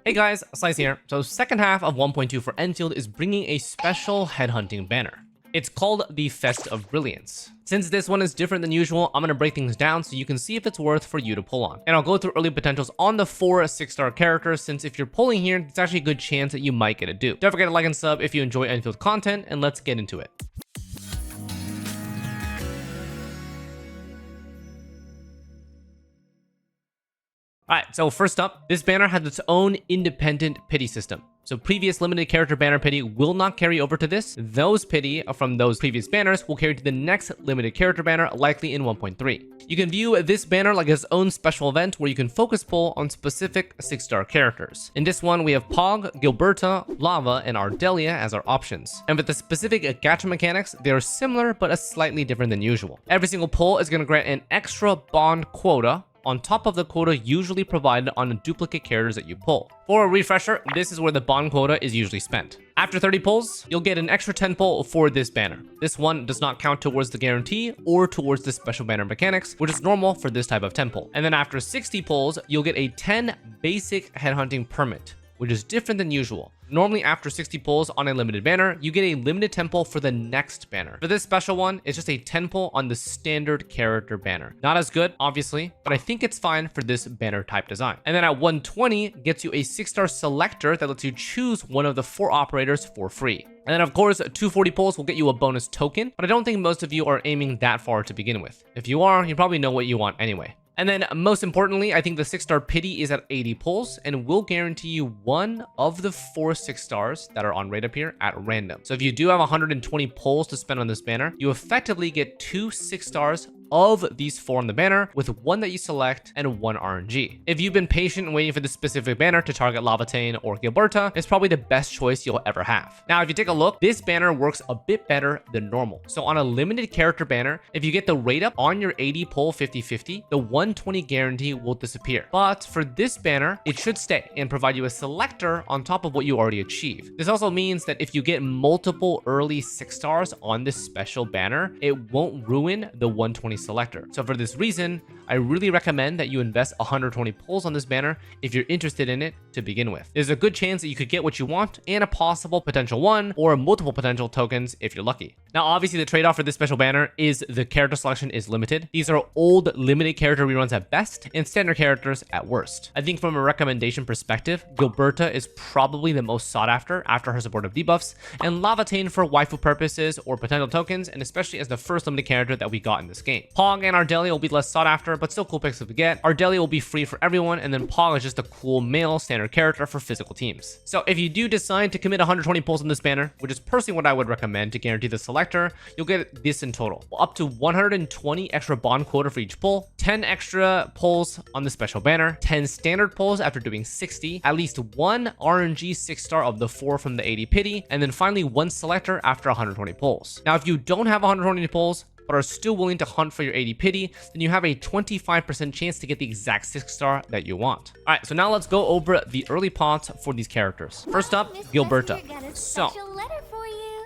Hey guys, Xlice here. So second half of 1.2 for Endfield is bringing a special headhunting banner. It's called the Fest of Brilliance. Since this one is different than usual, I'm going to break things down so you can see if it's worth for you to pull on. And I'll go through early potentials on the 4 6-star characters, since if you're pulling here, it's actually a good chance that you might get a dupe. Don't forget to like and sub if you enjoy Endfield content, and let's get into it. Alright, so first up, this banner has its own independent pity system. So previous limited character banner pity will not carry over to this. Those pity from those previous banners will carry to the next limited character banner, likely in 1.3. You can view this banner like its own special event where you can focus pull on specific 6-star characters. In this one, we have Pog, Gilberta, Lava, and Ardelia as our options. And with the specific gacha mechanics, they are similar but slightly different than usual. Every single pull is going to grant an extra bond quota on top of the quota usually provided on the duplicate characters that you pull. For a refresher, this is where the bond quota is usually spent. After 30 pulls, you'll get an extra 10 pull for this banner. This one does not count towards the guarantee or towards the special banner mechanics, which is normal for this type of 10 pull. And then after 60 pulls, you'll get a 10 basic headhunting permit, which is different than usual. Normally after 60 pulls on a limited banner, you get a limited 10 pull for the next banner. For this special one, it's just a 10 pull on the standard character banner. Not as good, obviously, but I think it's fine for this banner type design. And then at 120, gets you a 6-star selector that lets you choose one of the 4 operators for free. And then of course, 240 pulls will get you a bonus token, but I don't think most of you are aiming that far to begin with. If you are, you probably know what you want anyway. And then most importantly, I think the 6-star pity is at 80 pulls and will guarantee you one of the 4 6-stars that are on right up here at random. So if you do have 120 pulls to spend on this banner, you effectively get 2 6-stars of these 4 on the banner, with 1 that you select and 1 RNG. If you've been patient and waiting for this specific banner to target laevatain or gilberta, it's probably the best choice you'll ever have. Now, if you take a look, this banner works a bit better than normal. So on a limited character banner, if you get the rate up on your 80 pull 50-50, the 120 guarantee will disappear. But for this banner, it should stay and provide you a selector on top of what you already achieved. This also means that if you get multiple early 6-stars on this special banner, it won't ruin the 120 selector. So for this reason, I really recommend that you invest 120 pulls on this banner if you're interested in it to begin with. There's a good chance that you could get what you want and a possible potential 1 or multiple potential tokens if you're lucky. Now, obviously the trade-off for this special banner is the character selection is limited. These are old limited character reruns at best and standard characters at worst. I think from a recommendation perspective, Gilberta is probably the most sought after her supportive debuffs, and laevatain for waifu purposes or potential tokens, and especially as the first limited character that we got in this game. Pog and Ardelia will be less sought after, but still cool picks to get. Ardelia will be free for everyone, and then Pog is just a cool male standard character for physical teams. So if you do decide to commit 120 pulls on this banner, which is personally what I would recommend to guarantee the selector, you'll get this in total. Up to 120 extra bond quota for each pull, 10 extra pulls on the special banner, 10 standard pulls after doing 60, at least 1 RNG 6-star of the 4 from the 80 pity, and then finally 1 selector after 120 pulls. Now, if you don't have 120 pulls, but are still willing to hunt for your 80 pity, then you have a 25% chance to get the exact 6-star that you want. All right, so now let's go over the early pots for these characters. First up, Gilberta. So,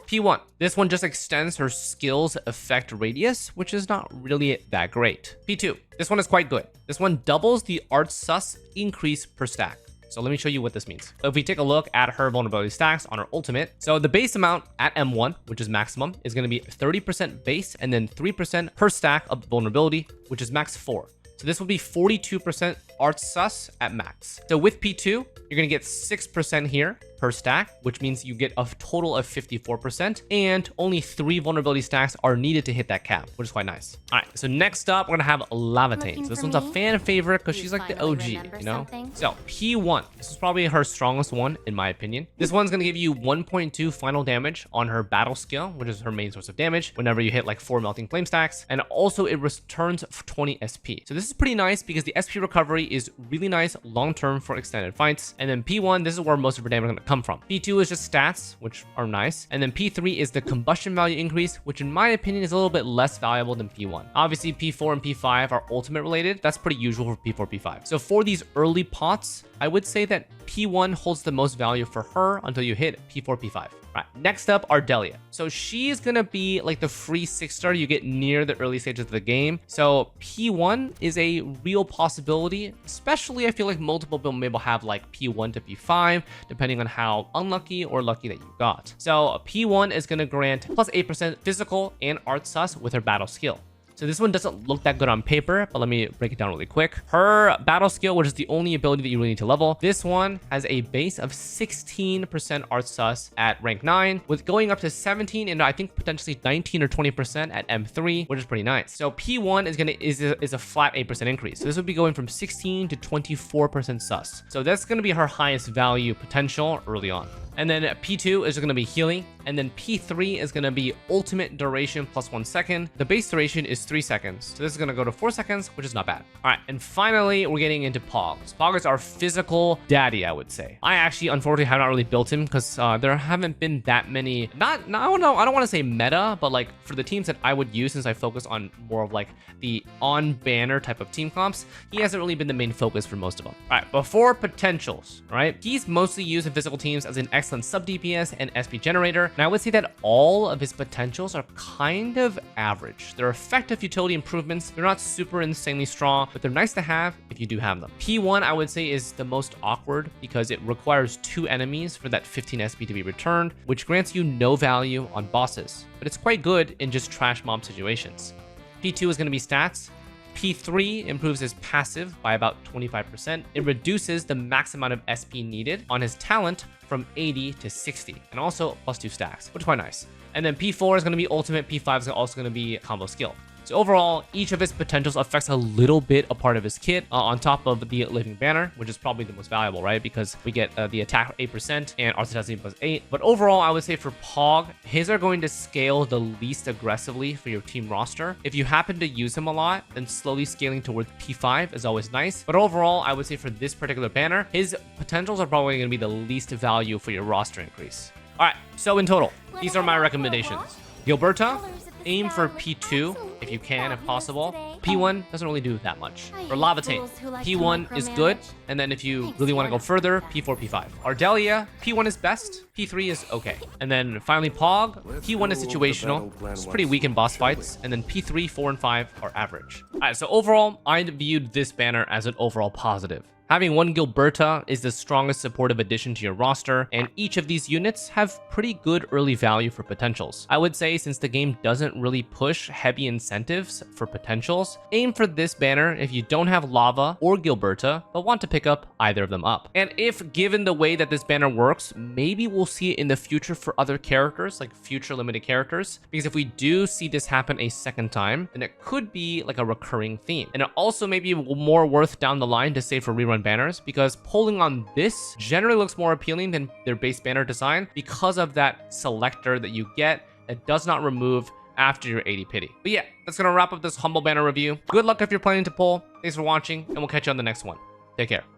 P1. This one just extends her skill's effect radius, which is not really that great. P2. This one is quite good. This one doubles the art sus increase per stack. So let me show you what this means. So if we take a look at her vulnerability stacks on her ultimate, so the base amount at M1, which is maximum, is going to be 30% base and then 3% per stack of vulnerability, which is max 4. So this will be 42% art sus at max. So with P2, you're going to get 6% here per stack, which means you get a total of 54%, and only 3 vulnerability stacks are needed to hit that cap, which is quite nice. All right, so next up, we're gonna have laevatain. So this one's a fan favorite because she's like the OG, you know? So P1, this is probably her strongest one, in my opinion. This one's gonna give you 1.2 final damage on her battle skill, which is her main source of damage, whenever you hit like 4 melting flame stacks, and also it returns 20 SP. So this is pretty nice because the SP recovery is really nice long-term for extended fights. And then P1, this is where most of her damage is gonna come from. P2 is just stats, which are nice. And then P3 is the combustion value increase, which in my opinion is a little bit less valuable than P1. Obviously, P4 and P5 are ultimate related. That's pretty usual for P4, P5. So for these early pots, I would say that P1 holds the most value for her until you hit P4, P5. Right, next up, Ardelia. So she's gonna be like the free 6-star you get near the early stages of the game. So P1 is a real possibility, especially I feel like multiple build maybe have like P1 to P5, depending on how unlucky or lucky that you got. So P1 is gonna grant plus 8% physical and art sus with her battle skill. So this one doesn't look that good on paper, but let me break it down really quick. Her battle skill, which is the only ability that you really need to level, this one has a base of 16% art sus at rank 9, with going up to 17 and I think potentially 19 or 20% at M3, which is pretty nice. So P1 is a flat 8% increase. So this would be going from 16 to 24% sus. So that's going to be her highest value potential early on. And then P2 is going to be healing. And then P3 is going to be ultimate duration plus 1 second. The base duration is 3 seconds. So this is going to go to 4 seconds, which is not bad. All right. And finally, we're getting into Pogs. Pog is our physical daddy, I would say. I actually, unfortunately, have not really built him because there haven't been that many, I don't want to say meta, but like for the teams that I would use, since I focus on more of like the on-banner type of team comps, he hasn't really been the main focus for most of them. All right. Before potentials, right? He's mostly used in physical teams as an excellent sub DPS and SP generator. And I would say that all of his potentials are kind of average. They're effective utility improvements. They're not super insanely strong, but they're nice to have if you do have them. P1, I would say, is the most awkward because it requires 2 enemies for that 15 SP to be returned, which grants you no value on bosses, but it's quite good in just trash mob situations. P2 is going to be stats. P3 improves his passive by about 25%. It reduces the max amount of SP needed on his talent from 80 to 60, and also plus 2 stacks, which is quite nice. And then P4 is going to be ultimate. P5 is also going to be combo skill. So overall, each of his potentials affects a little bit a part of his kit on top of the living banner, which is probably the most valuable, right? Because we get the attack 8% and artisancy plus 8. But overall, I would say for Pog, his are going to scale the least aggressively for your team roster. If you happen to use him a lot, then slowly scaling towards P5 is always nice. But overall, I would say for this particular banner, his potentials are probably going to be the least value for your roster increase. All right, so in total, these are my recommendations. Gilberta, aim for P2 if you can, if possible. P1 doesn't really do that much. For laevatain, P1 is good, and then if you really want to go further, P4, P5. Ardelia, P1 is best, P3 is okay. And then finally Pog, P1 is situational, it's pretty weak in boss fights, and then P3, 4, and 5 are average. All right, so overall, I viewed this banner as an overall positive. Having one Gilberta is the strongest supportive addition to your roster, and each of these units have pretty good early value for potentials. I would say since the game doesn't really push heavy incentives for potentials, aim for this banner if you don't have Lava or Gilberta, but want to pick up either of them up. And if given the way that this banner works, maybe we'll see it in the future for other characters, like future limited characters, because if we do see this happen a second time, then it could be like a recurring theme. And it also may be more worth down the line to save for rerun banners, because pulling on this generally looks more appealing than their base banner design because of that selector that you get that does not remove after your 80 pity. But yeah, that's gonna wrap up this humble banner review. Good luck if you're planning to pull. Thanks for watching, and we'll catch you on the next one. Take care.